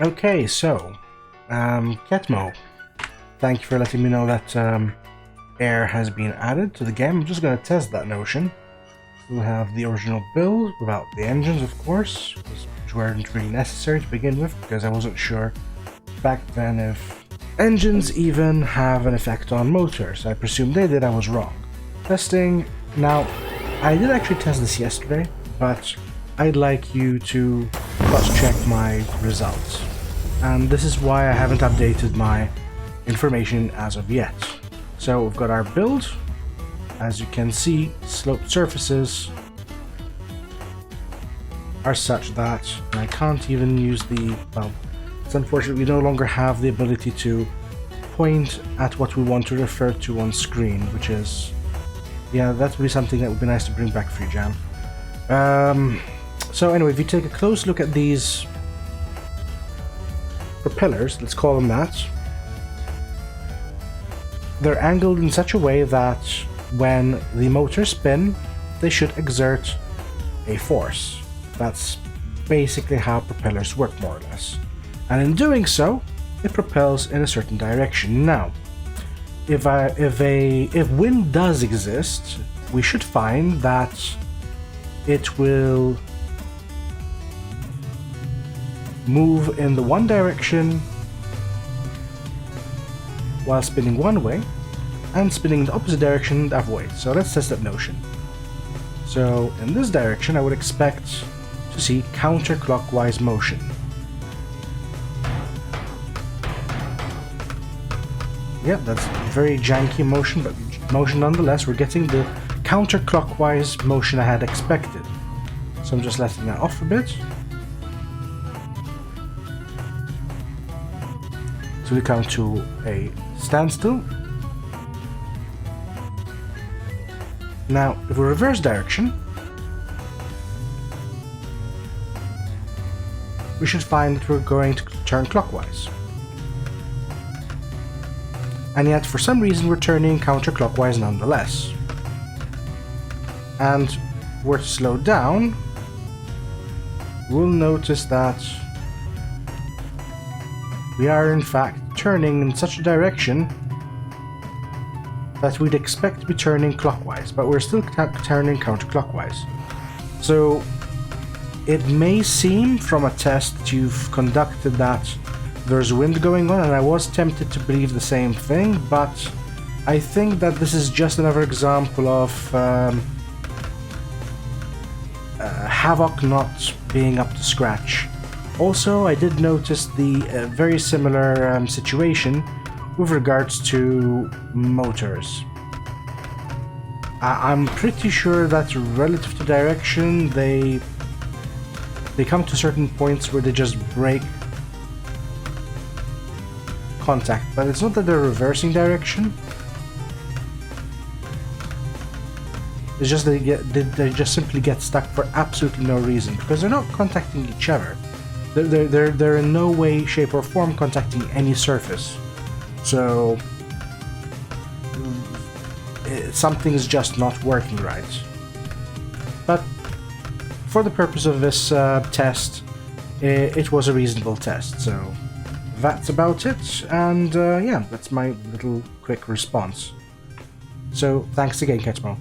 Okay, so, Ketmo, thank you for letting me know that air has been added to the game. I'm just going to test that notion. We'll have the original build without the engines, of course, which weren't really necessary to begin with, because I wasn't sure back then if engines even have an effect on motors. I presumed they did, I was wrong. Testing. Now, I did actually test this yesterday, but I'd like you to cross-check my results. And this is why I haven't updated my information as of yet. So we've got our build. As you can see, sloped surfaces are such that I can't even use the, well, it's unfortunate we no longer have the ability to point at what we want to refer to on screen, which is, yeah, that would be something that would be nice to bring back for you, Jan. So anyway, if you take a close look at these propellers, let's call them that, they're angled in such a way that when the motors spin, they should exert a force. That's basically how propellers work, more or less. And in doing so, it propels in a certain direction. Now, if wind does exist, we should find that it will move in the one direction while spinning one way, and spinning in the opposite direction the other way. So let's test that notion. So in this direction, I would expect to see counterclockwise motion. Yeah, that's very janky motion, but motion nonetheless. We're getting the counterclockwise motion I had expected. So I'm just letting that off a bit. So we come to a standstill. Now, if we reverse direction, we should find that we're going to turn clockwise. And yet, for some reason, we're turning counterclockwise nonetheless. And if we're to slow down, we'll notice that we are in fact turning in such a direction that we'd expect to be turning clockwise, but we're still turning counterclockwise. So it may seem from a test that you've conducted that there's wind going on, and I was tempted to believe the same thing, but I think that this is just another example of Havoc not being up to scratch. Also, I did notice the very similar situation with regards to motors. I'm pretty sure that relative to direction, they come to certain points where they just break contact, but it's not that they're reversing direction. It's just they just simply get stuck for absolutely no reason, because they're not contacting each other. They're in no way, shape, or form contacting any surface. So something is just not working right. But for the purpose of this test, it was a reasonable test. So that's about it. And yeah, that's my little quick response. So thanks again, Ketmo.